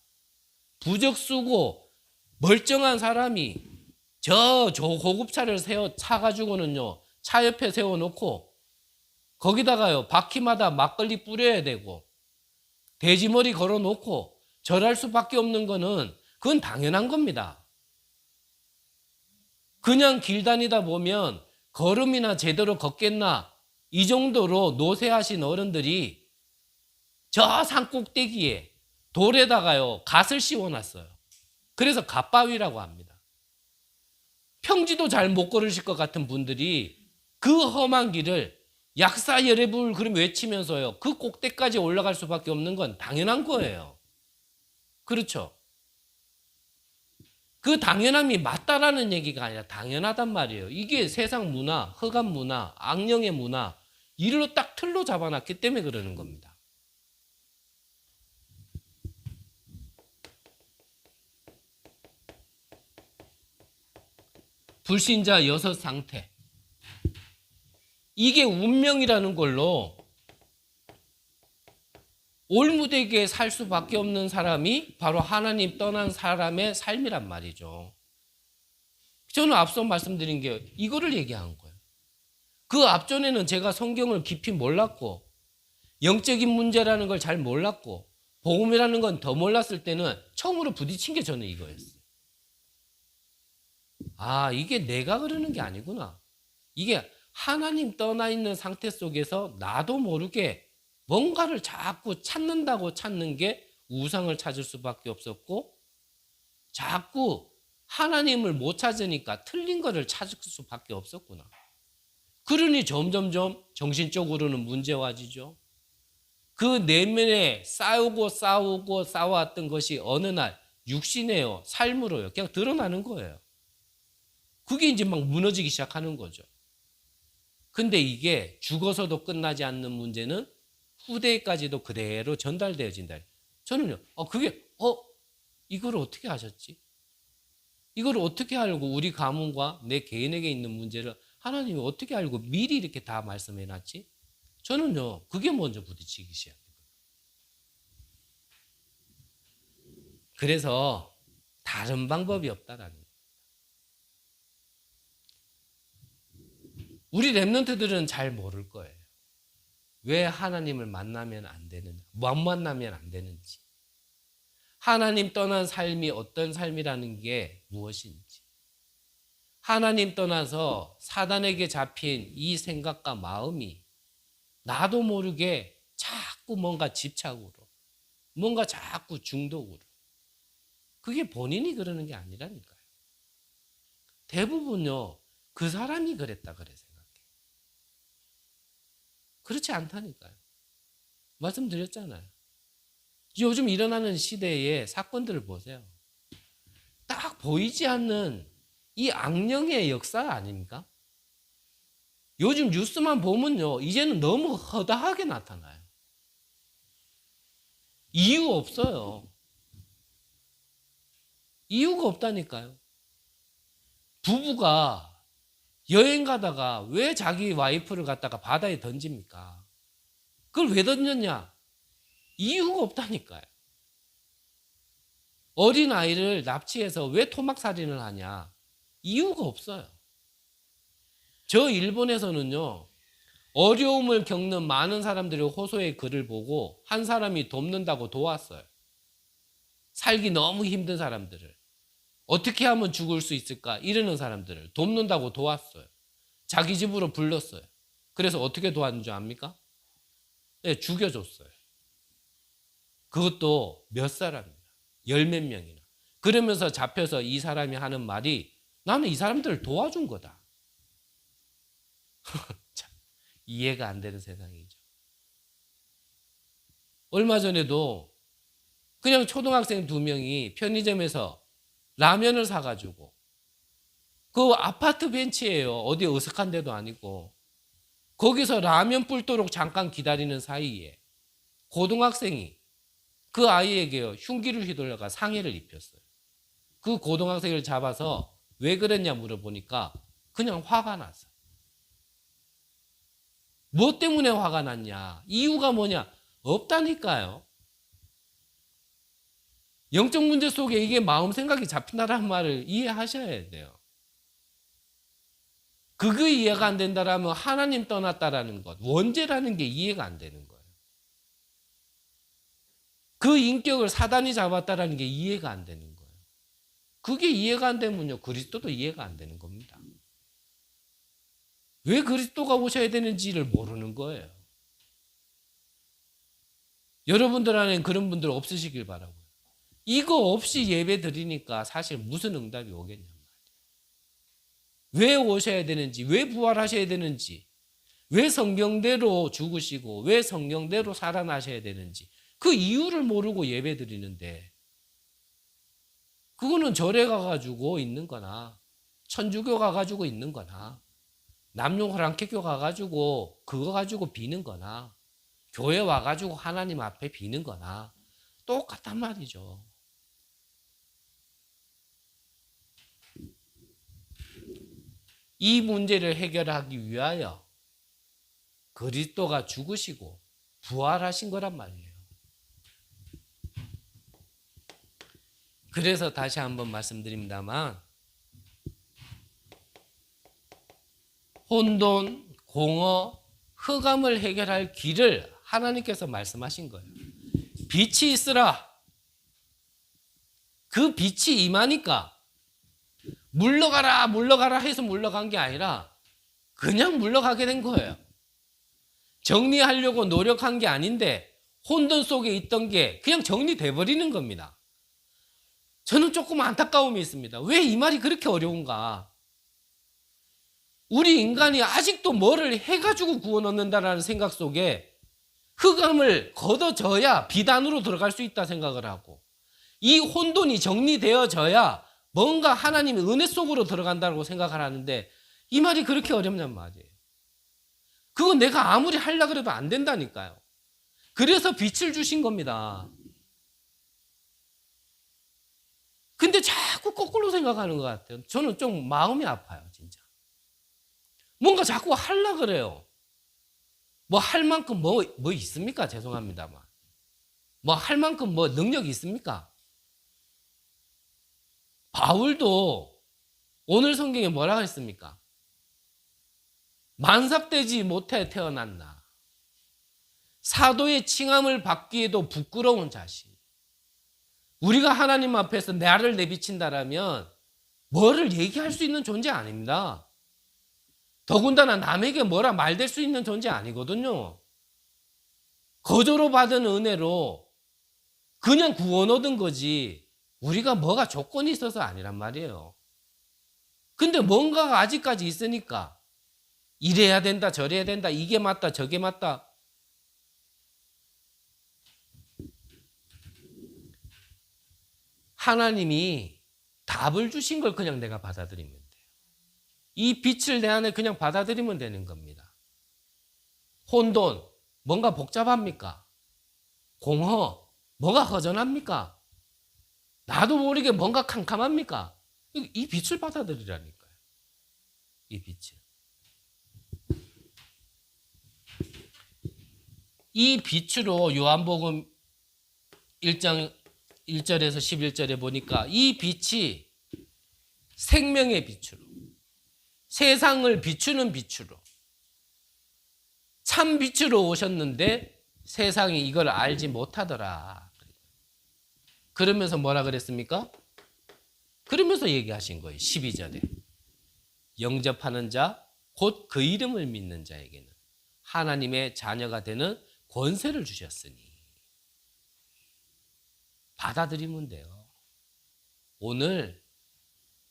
부적 쓰고 멀쩡한 사람이 저 고급차를 차가지고는요, 차 옆에 세워놓고 거기다가요, 바퀴마다 막걸리 뿌려야 되고 돼지머리 걸어놓고 절할 수밖에 없는 거는 그건 당연한 겁니다. 그냥 길 다니다 보면 걸음이나 제대로 걷겠나 이 정도로 노쇠하신 어른들이 저 산 꼭대기에 돌에다가요 갓을 씌워놨어요. 그래서 갓바위라고 합니다. 평지도 잘 못 걸으실 것 같은 분들이 그 험한 길을 약사열애불 그럼 외치면서요 그 꼭대기까지 올라갈 수밖에 없는 건 당연한 거예요. 그렇죠? 그 당연함이 맞다라는 얘기가 아니라 당연하단 말이에요. 이게 세상 문화, 흑암 문화, 악령의 문화 이를 딱 틀로 잡아놨기 때문에 그러는 겁니다. 불신자 6상태. 이게 운명이라는 걸로 올무되게 살 수밖에 없는 사람이 바로 하나님 떠난 사람의 삶이란 말이죠. 저는 앞서 말씀드린 게 이거를 얘기한 거예요. 그 앞전에는 제가 성경을 깊이 몰랐고 영적인 문제라는 걸 잘 몰랐고 복음이라는 건 더 몰랐을 때는 처음으로 부딪힌 게 저는 이거였어요. 아, 이게 내가 그러는 게 아니구나. 이게 하나님 떠나 있는 상태 속에서 나도 모르게 뭔가를 자꾸 찾는다고 찾는 게 우상을 찾을 수밖에 없었고 자꾸 하나님을 못 찾으니까 틀린 거를 찾을 수밖에 없었구나. 그러니 점점점 정신적으로는 문제와지죠. 그 내면에 싸우고 싸워왔던 것이 어느 날 육신에요, 삶으로요, 그냥 드러나는 거예요. 그게 이제 막 무너지기 시작하는 거죠. 근데 이게 죽어서도 끝나지 않는 문제는 후대까지도 그대로 전달되어진다. 저는요, 이걸 어떻게 하셨지? 이걸 어떻게 알고 우리 가문과 내 개인에게 있는 문제를 하나님이 어떻게 알고 미리 이렇게 다 말씀해 놨지? 저는요, 그게 먼저 부딪히기 시작해요. 그래서 다른 방법이 없다라는 거예요. 우리 랩런트들은 잘 모를 거예요. 왜 하나님을 만나면 안 되는지, 못 만나면 안 되는지, 하나님 떠난 삶이 어떤 삶이라는 게 무엇인지, 하나님 떠나서 사단에게 잡힌 이 생각과 마음이 나도 모르게 자꾸 뭔가 집착으로, 뭔가 자꾸 중독으로, 그게 본인이 그러는 게 아니라니까요. 대부분요, 그 사람이 그랬다 그래 생각해. 그렇지 않다니까요. 말씀드렸잖아요. 요즘 일어나는 시대의 사건들을 보세요. 딱 보이지 않는 이 악령의 역사 아닙니까? 요즘 뉴스만 보면요, 이제는 너무 허다하게 나타나요. 이유 없어요. 이유가 없다니까요. 부부가 여행 가다가 왜 자기 와이프를 갖다가 바다에 던집니까? 그걸 왜 던졌냐? 이유가 없다니까요. 어린 아이를 납치해서 왜 토막살인을 하냐? 이유가 없어요. 저 일본에서는요, 어려움을 겪는 많은 사람들이 호소의 글을 보고 한 사람이 돕는다고 도왔어요. 살기 너무 힘든 사람들을. 어떻게 하면 죽을 수 있을까? 이러는 사람들을 돕는다고 도왔어요. 자기 집으로 불렀어요. 그래서 어떻게 도왔는 줄 압니까? 네, 죽여줬어요. 그것도 몇 사람이나, 열 몇 명이나. 그러면서 잡혀서 이 사람이 하는 말이 나는 이 사람들을 도와준 거다. 참, 이해가 안 되는 세상이죠. 얼마 전에도 그냥 초등학생 2명이 편의점에서 라면을 사가지고 그 아파트 벤치예요. 어디 어색한 데도 아니고 거기서 라면 불도록 잠깐 기다리는 사이에 고등학생이 그 아이에게요 흉기를 휘둘러가 상해를 입혔어요. 그 고등학생을 잡아서 왜 그랬냐 물어보니까 그냥 화가 났어. 뭐 때문에 화가 났냐? 이유가 뭐냐? 없다니까요. 영적 문제 속에 이게 마음 생각이 잡힌다는 말을 이해하셔야 돼요. 그거 이해가 안 된다라면 하나님 떠났다라는 것, 원죄라는 게 이해가 안 되는 거예요. 그 인격을 사단이 잡았다라는 게 이해가 안 되는 거예요. 그게 이해가 안 되면요, 그리스도도 이해가 안 되는 겁니다. 왜 그리스도가 오셔야 되는지를 모르는 거예요. 여러분들 안에 그런 분들 없으시길 바라고요. 이거 없이 예배 드리니까 사실 무슨 응답이 오겠냔 말이에요. 왜 오셔야 되는지, 왜 부활하셔야 되는지, 왜 성경대로 죽으시고 왜 성경대로 살아나셔야 되는지 그 이유를 모르고 예배 드리는데, 그거는 절에 가가지고 있는 거나 천주교 가가지고 있는 거나 남녀호랑캐교 가가지고 그거 가지고 비는 거나 교회 와가지고 하나님 앞에 비는 거나 똑같단 말이죠. 이 문제를 해결하기 위하여 그리스도가 죽으시고 부활하신 거란 말이에요. 그래서 다시 한번 말씀드립니다만, 혼돈, 공허, 흑암을 해결할 길을 하나님께서 말씀하신 거예요. 빛이 있으라. 그 빛이 임하니까 물러가라 물러가라 해서 물러간 게 아니라 그냥 물러가게 된 거예요. 정리하려고 노력한 게 아닌데 혼돈 속에 있던 게 그냥 정리돼 버리는 겁니다. 저는 조금 안타까움이 있습니다. 왜 이 말이 그렇게 어려운가? 우리 인간이 아직도 뭐를 해가지고 구원 얻는다라는 생각 속에 흑암을 걷어져야 비단으로 들어갈 수 있다 생각을 하고, 이 혼돈이 정리되어져야 뭔가 하나님의 은혜 속으로 들어간다고 생각을 하는데, 이 말이 그렇게 어렵냔 말이에요. 그건 내가 아무리 하려고 해도 안 된다니까요. 그래서 빛을 주신 겁니다. 근데 자꾸 거꾸로 생각하는 것 같아요. 저는 좀 마음이 아파요, 진짜. 뭔가 자꾸 하려고 그래요. 뭐 할 만큼 뭐 있습니까? 죄송합니다만. 뭐 할 만큼 뭐 능력이 있습니까? 바울도 오늘 성경에 뭐라고 했습니까? 만삭되지 못해 태어났나. 사도의 칭함을 받기에도 부끄러운 자식. 우리가 하나님 앞에서 나를 내비친다라면 뭐를 얘기할 수 있는 존재 아닙니다. 더군다나 남에게 뭐라 말될 수 있는 존재 아니거든요. 거저로 받은 은혜로 그냥 구원 얻은 거지 우리가 뭐가 조건이 있어서 아니란 말이에요. 근데 뭔가가 아직까지 있으니까 이래야 된다 저래야 된다 이게 맞다 저게 맞다. 하나님이 답을 주신 걸 그냥 내가 받아들이면 돼요. 이 빛을 내 안에 그냥 받아들이면 되는 겁니다. 혼돈, 뭔가 복잡합니까? 공허, 뭐가 허전합니까? 나도 모르게 뭔가 캄캄합니까? 이 빛을 받아들이라니까요. 이 빛을. 이 빛으로 요한복음 1장 1절에서 11절에 보니까 이 빛이 생명의 빛으로, 세상을 비추는 빛으로, 참 빛으로 오셨는데 세상이 이걸 알지 못하더라. 그러면서 뭐라 그랬습니까? 그러면서 얘기하신 거예요. 12절에. 영접하는 자, 곧 그 이름을 믿는 자에게는 하나님의 자녀가 되는 권세를 주셨으니. 받아들이면 돼요. 오늘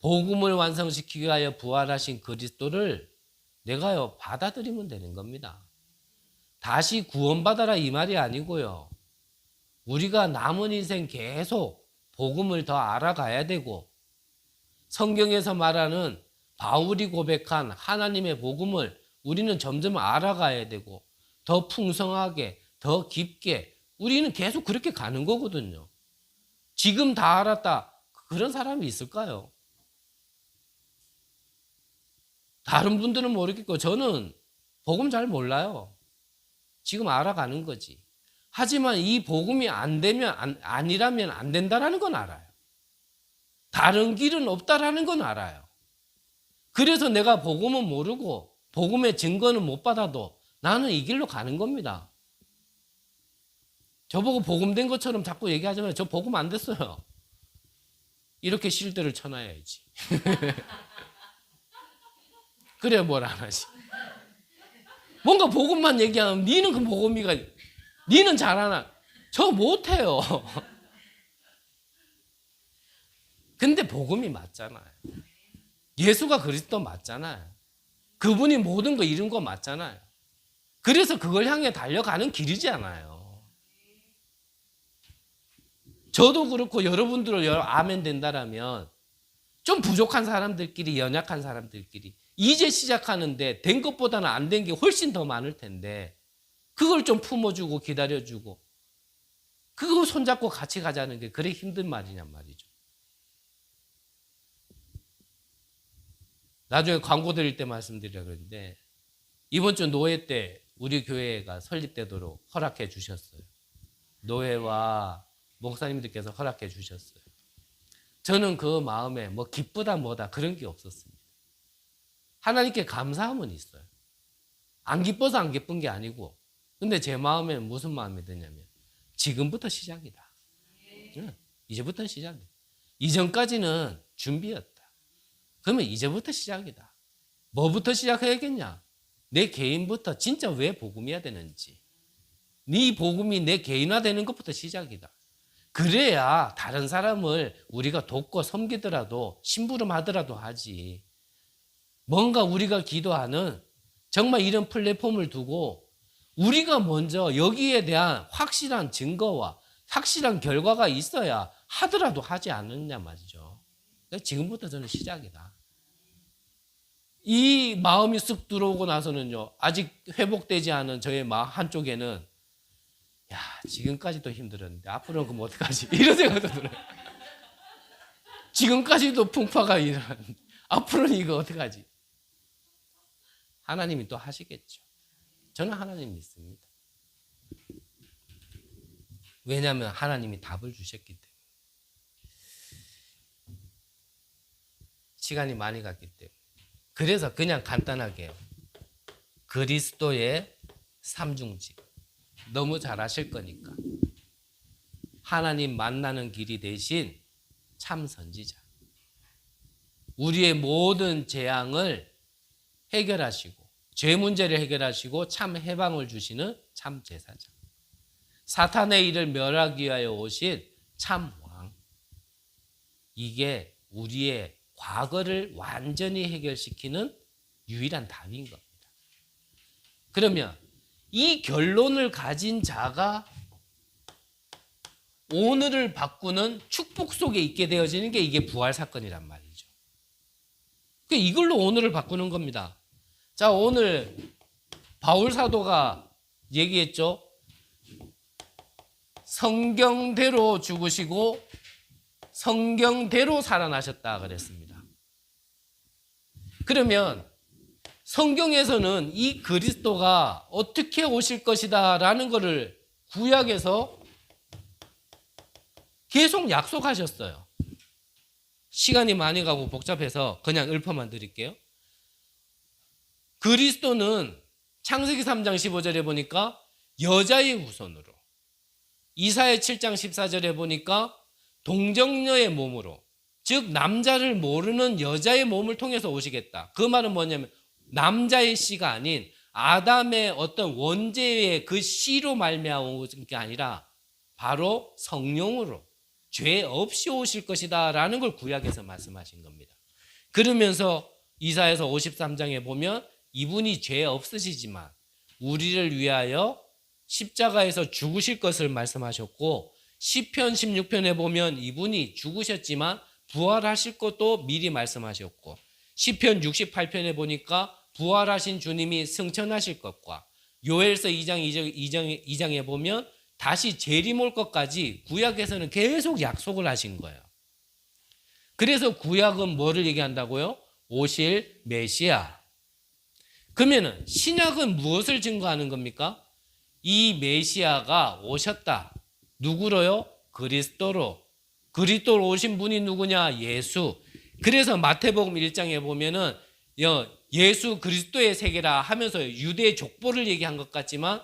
복음을 완성시키기 위하여 부활하신 그리스도를 내가요 받아들이면 되는 겁니다. 다시 구원받아라 이 말이 아니고요. 우리가 남은 인생 계속 복음을 더 알아가야 되고, 성경에서 말하는 바울이 고백한 하나님의 복음을 우리는 점점 알아가야 되고, 더 풍성하게 더 깊게 우리는 계속 그렇게 가는 거거든요. 지금 다 알았다 그런 사람이 있을까요? 다른 분들은 모르겠고 저는 복음 잘 몰라요. 지금 알아가는 거지. 하지만 이 복음이 안 되면 아니라면 안 된다라는 건 알아요. 다른 길은 없다라는 건 알아요. 그래서 내가 복음은 모르고 복음의 증거는 못 받아도 나는 이 길로 가는 겁니다. 저보고 복음된 것처럼 자꾸 얘기하지 마요. 저 복음 안 됐어요. 이렇게 실드를 쳐놔야지. 그래야 뭘 안 하지. 뭔가 복음만 얘기하면 니는 그 복음이가 니는 잘하나. 저 못해요. 근데 복음이 맞잖아요. 예수가 그리스도 맞잖아요. 그분이 모든 거 이룬 거 맞잖아요. 그래서 그걸 향해 달려가는 길이잖아요. 저도 그렇고 여러분들 아멘 된다라면 좀 부족한 사람들끼리, 연약한 사람들끼리 이제 시작하는데 된 것보다는 안 된 게 훨씬 더 많을 텐데 그걸 좀 품어주고 기다려주고 그거 손잡고 같이 가자는 게 그래 힘든 말이냔 말이죠. 나중에 광고 드릴 때 말씀드리려고 그러는데 이번 주 노회 때 우리 교회가 설립되도록 허락해 주셨어요. 노회와 목사님들께서 허락해 주셨어요. 저는 그 마음에 뭐 기쁘다 뭐다 그런 게 없었습니다. 하나님께 감사함은 있어요. 안 기뻐서 안 기쁜 게 아니고 근데 제 마음에 무슨 마음이 드냐면 지금부터 시작이다. 이제부터 시작이다. 이전까지는 준비였다. 그러면 이제부터 시작이다. 뭐부터 시작해야겠냐? 내 개인부터 진짜 왜 복음이어야 되는지. 네 복음이 내 개인화되는 것부터 시작이다. 그래야 다른 사람을 우리가 돕고 섬기더라도 심부름하더라도 하지. 뭔가 우리가 기도하는 정말 이런 플랫폼을 두고 우리가 먼저 여기에 대한 확실한 증거와 확실한 결과가 있어야 하더라도 하지 않느냐 말이죠. 지금부터 저는 시작이다. 이 마음이 쓱 들어오고 나서는요. 아직 회복되지 않은 저의 마음 한쪽에는 야 지금까지도 힘들었는데 앞으로는 그럼 어떡하지? 이런 생각도 들어요. 지금까지도 풍파가 일어났는데 앞으로는 이거 어떡하지? 하나님이 또 하시겠죠. 저는 하나님 믿습니다. 왜냐하면 하나님이 답을 주셨기 때문에. 시간이 많이 갔기 때문에. 그래서 그냥 간단하게요. 그리스도의 삼중직. 너무 잘 아실 거니까. 하나님 만나는 길이 대신 참 선지자. 우리의 모든 재앙을 해결하시고 죄 문제를 해결하시고 참 해방을 주시는 참 제사장. 사탄의 일을 멸하기 위하여 오신 참 왕. 이게 우리의 과거를 완전히 해결시키는 유일한 답인 겁니다. 그러면 이 결론을 가진 자가 오늘을 바꾸는 축복 속에 있게 되어지는 게 이게 부활 사건이란 말이죠. 이걸로 오늘을 바꾸는 겁니다. 자, 오늘 바울 사도가 얘기했죠. 성경대로 죽으시고 성경대로 살아나셨다 그랬습니다. 그러면 성경에서는 이 그리스도가 어떻게 오실 것이다 라는 것을 구약에서 계속 약속하셨어요. 시간이 많이 가고 복잡해서 그냥 읊어만 드릴게요. 그리스도는 창세기 3장 15절에 보니까 여자의 후손으로, 이사야 7장 14절에 보니까 동정녀의 몸으로, 즉 남자를 모르는 여자의 몸을 통해서 오시겠다. 그 말은 뭐냐면 남자의 씨가 아닌 아담의 어떤 원죄의 그 씨로 말미암아 오신 게 아니라 바로 성령으로 죄 없이 오실 것이다 라는 걸 구약에서 말씀하신 겁니다. 그러면서 이사야서 53장에 보면 이분이 죄 없으시지만 우리를 위하여 십자가에서 죽으실 것을 말씀하셨고, 시편 16편에 보면 이분이 죽으셨지만 부활하실 것도 미리 말씀하셨고, 시편 68편에 보니까 부활하신 주님이 승천하실 것과 요엘서 2장에 보면 다시 재림 올 것까지 구약에서는 계속 약속을 하신 거예요. 그래서 구약은 뭐를 얘기한다고요? 오실 메시아. 그러면은 신약은 무엇을 증거하는 겁니까? 이 메시아가 오셨다. 누구로요? 그리스도로. 그리스도로 오신 분이 누구냐? 예수. 그래서 마태복음 1장에 보면은 예수 그리스도의 세계라 하면서 유대 족보를 얘기한 것 같지만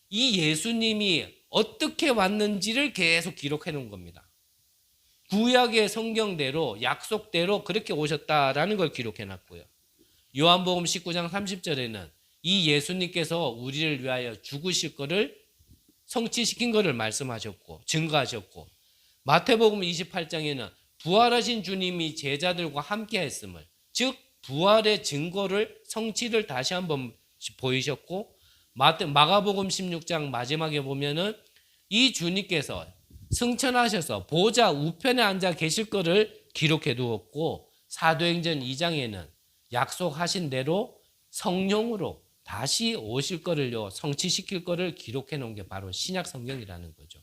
이 예수님이 어떻게 왔는지를 계속 기록해 놓은 겁니다. 구약의 성경대로 약속대로 그렇게 오셨다라는 걸 기록해 놨고요. 요한복음 19장 30절에는 이 예수님께서 우리를 위하여 죽으실 거를 성취시킨 거를 말씀하셨고 증거하셨고, 마태복음 28장에는 부활하신 주님이 제자들과 함께 했음을, 즉 부활의 증거를 성취를 다시 한번 보이셨고, 마가복음 16장 마지막에 보면은 이 주님께서 승천하셔서 보좌 우편에 앉아 계실 거를 기록해 두었고, 사도행전 2장에는 약속하신 대로 성령으로 다시 오실 거를요 성취시킬 거를 기록해 놓은 게 바로 신약 성경이라는 거죠.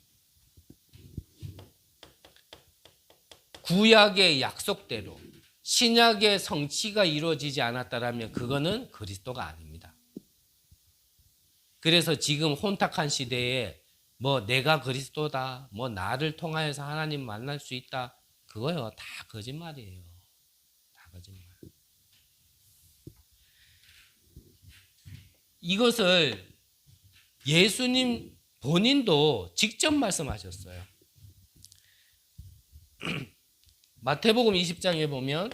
구약의 약속대로 신약의 성취가 이루어지지 않았다라면 그거는 그리스도가 아닙니다. 그래서 지금 혼탁한 시대에 뭐 내가 그리스도다, 뭐 나를 통하여서 하나님 만날 수 있다, 그거요 다 거짓말이에요. 다 거짓말. 이것을 예수님 본인도 직접 말씀하셨어요. 마태복음 20장에 보면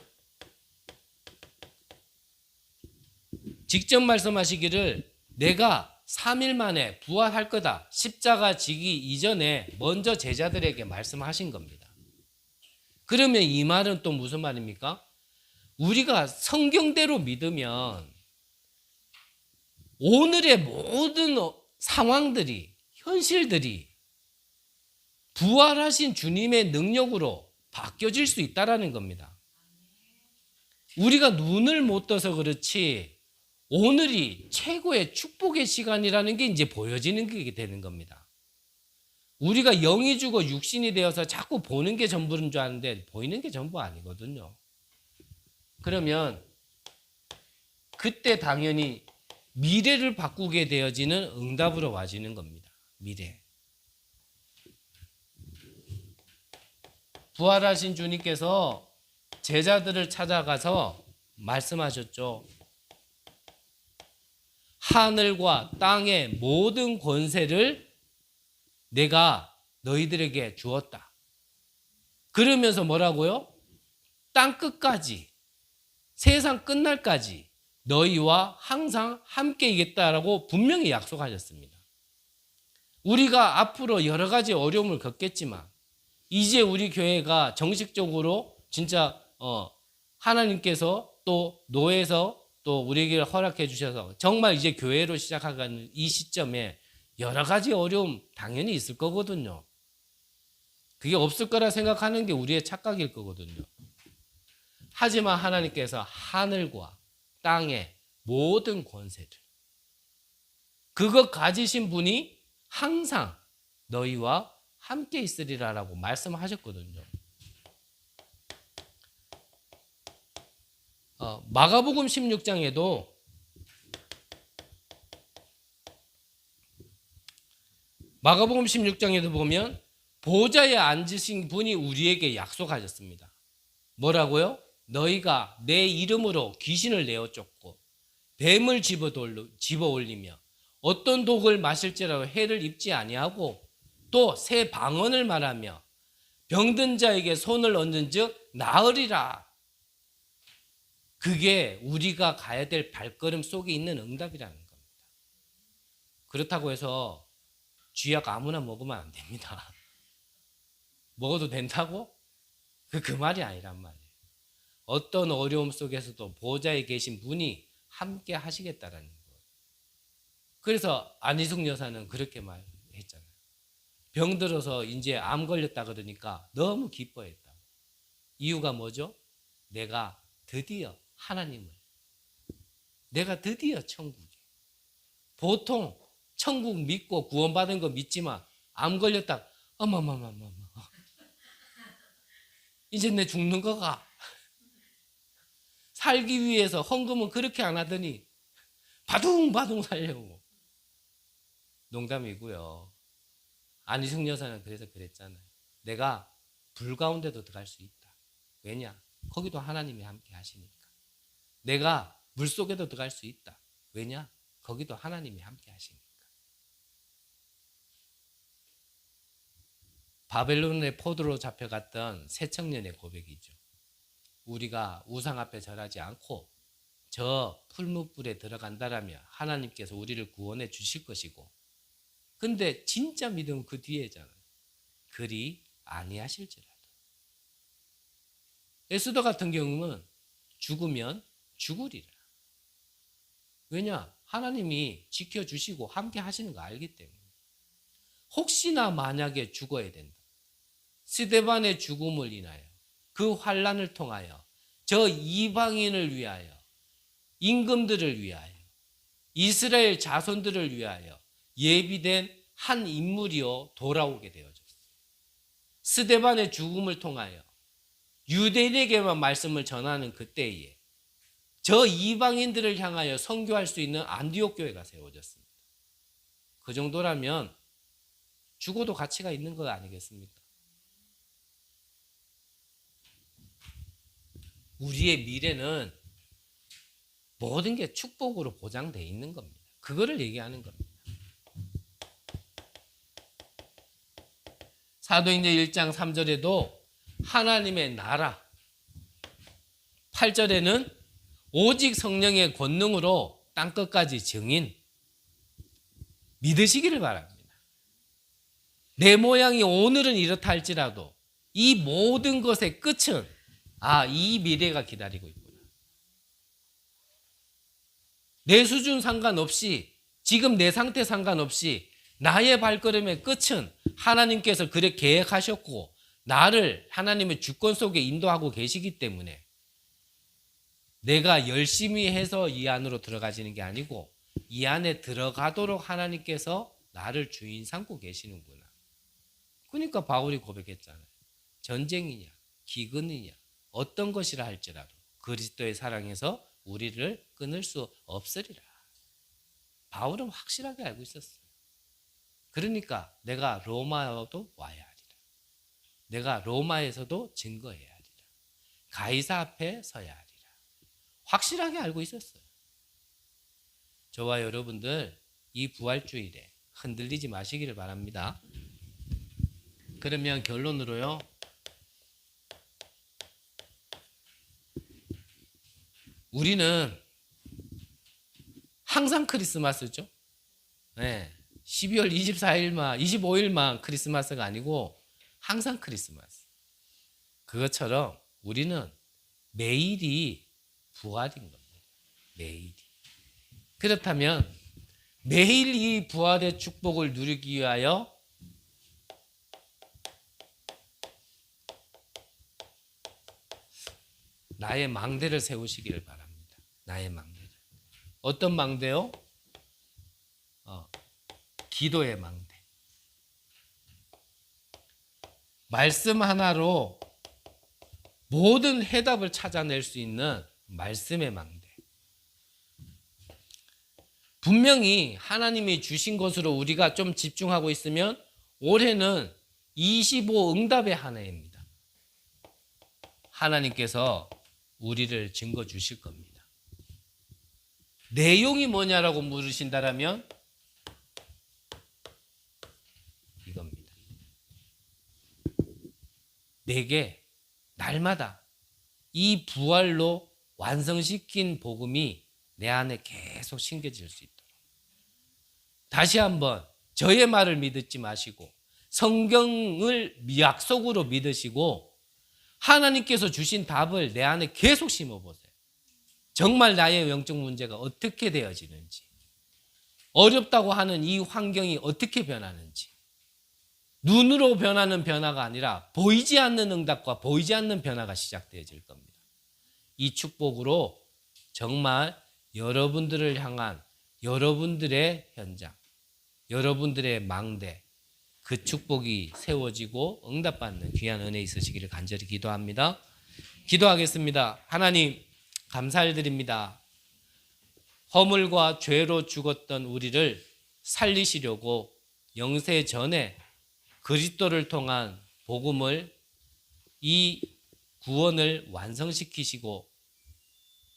직접 말씀하시기를 내가 3일 만에 부활할 거다, 십자가 지기 이전에 먼저 제자들에게 말씀하신 겁니다. 그러면 이 말은 또 무슨 말입니까? 우리가 성경대로 믿으면 오늘의 모든 상황들이, 현실들이 부활하신 주님의 능력으로 바뀌어질 수 있다라는 겁니다. 우리가 눈을 못 떠서 그렇지 오늘이 최고의 축복의 시간이라는 게 이제 보여지는 게 되는 겁니다. 우리가 영이 죽어 육신이 되어서 자꾸 보는 게 전부인 줄 아는데 보이는 게 전부 아니거든요. 그러면 그때 당연히 미래를 바꾸게 되어지는 응답으로 와지는 겁니다. 미래. 부활하신 주님께서 제자들을 찾아가서 말씀하셨죠. 하늘과 땅의 모든 권세를 내가 너희들에게 주었다. 그러면서 뭐라고요? 땅 끝까지, 세상 끝날까지 너희와 항상 함께 있겠다라고 분명히 약속하셨습니다. 우리가 앞으로 여러 가지 어려움을 겪겠지만 이제 우리 교회가 정식적으로 진짜 하나님께서 또 노예에서 또 우리에게 허락해 주셔서 정말 이제 교회로 시작하는 이 시점에 여러 가지 어려움 당연히 있을 거거든요. 그게 없을 거라 생각하는 게 우리의 착각일 거거든요. 하지만 하나님께서 하늘과 땅의 모든 권세를, 그것 가지신 분이 항상 너희와 함께 있으리라라고 말씀하셨거든요. 마가복음 16장에도 보면 보좌에 앉으신 분이 우리에게 약속하셨습니다. 뭐라고요? 너희가 내 이름으로 귀신을 내어 쫓고 뱀을 집어 올리며 어떤 독을 마실지라도 해를 입지 아니하고 또 새 방언을 말하며 병든 자에게 손을 얹은즉 나으리라. 그게 우리가 가야 될 발걸음 속에 있는 응답이라는 겁니다. 그렇다고 해서 쥐약 아무나 먹으면 안 됩니다. 먹어도 된다고? 그 말이 아니란 말이에요. 어떤 어려움 속에서도 보좌에 계신 분이 함께 하시겠다라는 거예요. 그래서 안희숙 여사는 그렇게 말했잖아요. 병들어서 이제 암 걸렸다 그러니까 너무 기뻐했다. 이유가 뭐죠? 내가 드디어 천국에. 보통 천국 믿고 구원받은 거 믿지만 암 걸렸다. 어머머머머머. 이제 내 죽는 거가. 살기 위해서 헌금은 그렇게 안 하더니 바둥바둥 살려고. 농담이고요. 안희숙 여사는 그래서 그랬잖아요. 내가 불 가운데도 들어갈 수 있다. 왜냐? 거기도 하나님이 함께 하시니까. 내가 물속에도 들어갈 수 있다. 왜냐? 거기도 하나님이 함께 하시니까. 바벨론의 포로로 잡혀갔던 새 청년의 고백이죠. 우리가 우상 앞에 절하지 않고 저 풀무불에 들어간다라면 하나님께서 우리를 구원해 주실 것이고, 근데 진짜 믿음 그 뒤에잖아요. 그리 아니하실지라도. 에스더 같은 경우는 죽으면 죽으리라. 왜냐? 하나님이 지켜주시고 함께 하시는 거 알기 때문에. 혹시나 만약에 죽어야 된다. 스데반의 죽음을 인하여, 그 환난을 통하여, 저 이방인을 위하여, 임금들을 위하여, 이스라엘 자손들을 위하여 예비된 한 인물이요 돌아오게 되어졌어요. 스데반의 죽음을 통하여 유대인에게만 말씀을 전하는 그때에 저 이방인들을 향하여 선교할 수 있는 안디옥 교회가 세워졌습니다. 그 정도라면 죽어도 가치가 있는 것 아니겠습니까? 우리의 미래는 모든 게 축복으로 보장되어 있는 겁니다. 그거를 얘기하는 겁니다. 사도행전 1장 3절에도 하나님의 나라, 8절에는 오직 성령의 권능으로 땅끝까지 증인, 믿으시기를 바랍니다. 내 모양이 오늘은 이렇다 할지라도 이 모든 것의 끝은 이 미래가 기다리고 있구나. 내 수준 상관없이, 지금 내 상태 상관없이 나의 발걸음의 끝은 하나님께서 그렇게 계획하셨고 나를 하나님의 주권 속에 인도하고 계시기 때문에 내가 열심히 해서 이 안으로 들어가지는 게 아니고 이 안에 들어가도록 하나님께서 나를 주인 삼고 계시는구나. 그러니까 바울이 고백했잖아요. 전쟁이냐 기근이냐 어떤 것이라 할지라도 그리스도의 사랑에서 우리를 끊을 수 없으리라. 바울은 확실하게 알고 있었어요. 그러니까 내가 로마에도 와야 하리라. 내가 로마에서도 증거해야 하리라. 가이사 앞에 서야 하리라. 확실하게 알고 있었어요. 저와 여러분들 이 부활주일에 흔들리지 마시기를 바랍니다. 그러면 결론으로요. 우리는 항상 크리스마스죠. 네. 12월 24일만, 25일만 크리스마스가 아니고 항상 크리스마스. 그것처럼 우리는 매일이 부활인 겁니다. 매일이. 그렇다면 매일 이 부활의 축복을 누리기 위하여 나의 망대를 세우시기를 바랍니다. 나의 망대를. 어떤 망대요? 기도의 망대. 말씀 하나로 모든 해답을 찾아낼 수 있는 말씀의 망대. 분명히 하나님이 주신 것으로 우리가 좀 집중하고 있으면 올해는 25 응답의 한 해입니다. 하나님께서 우리를 증거 주실 겁니다. 내용이 뭐냐라고 물으신다라면 이겁니다. 내게 날마다 이 부활로 완성시킨 복음이 내 안에 계속 심겨질 수 있도록. 다시 한번 저의 말을 믿지 마시고 성경을 약속으로 믿으시고 하나님께서 주신 답을 내 안에 계속 심어보세요. 정말 나의 영적 문제가 어떻게 되어지는지, 어렵다고 하는 이 환경이 어떻게 변하는지, 눈으로 변하는 변화가 아니라 보이지 않는 응답과 보이지 않는 변화가 시작되어질 겁니다. 이 축복으로 정말 여러분들을 향한 여러분들의 현장, 여러분들의 망대, 그 축복이 세워지고 응답받는 귀한 은혜 있으시기를 간절히 기도합니다. 기도하겠습니다. 하나님 감사를 드립니다. 허물과 죄로 죽었던 우리를 살리시려고 영세 전에 그리스도를 통한 복음을, 이 구원을 완성시키시고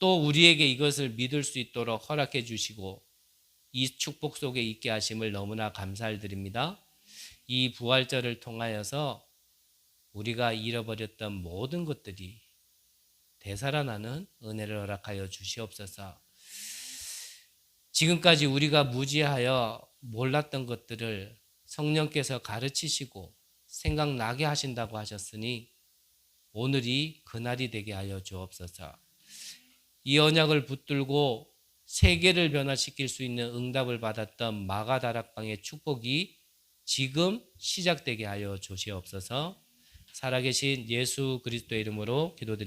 또 우리에게 이것을 믿을 수 있도록 허락해 주시고 이 축복 속에 있게 하심을 너무나 감사를 드립니다. 이 부활절을 통하여서 우리가 잃어버렸던 모든 것들이 되살아나는 은혜를 허락하여 주시옵소서. 지금까지 우리가 무지하여 몰랐던 것들을 성령께서 가르치시고 생각나게 하신다고 하셨으니 오늘이 그날이 되게 하여 주옵소서. 이 언약을 붙들고 세계를 변화시킬 수 있는 응답을 받았던 마가다락방의 축복이 지금 시작되게 하여 주시옵소서. 살아계신 예수 그리스도의 이름으로 기도드립니다.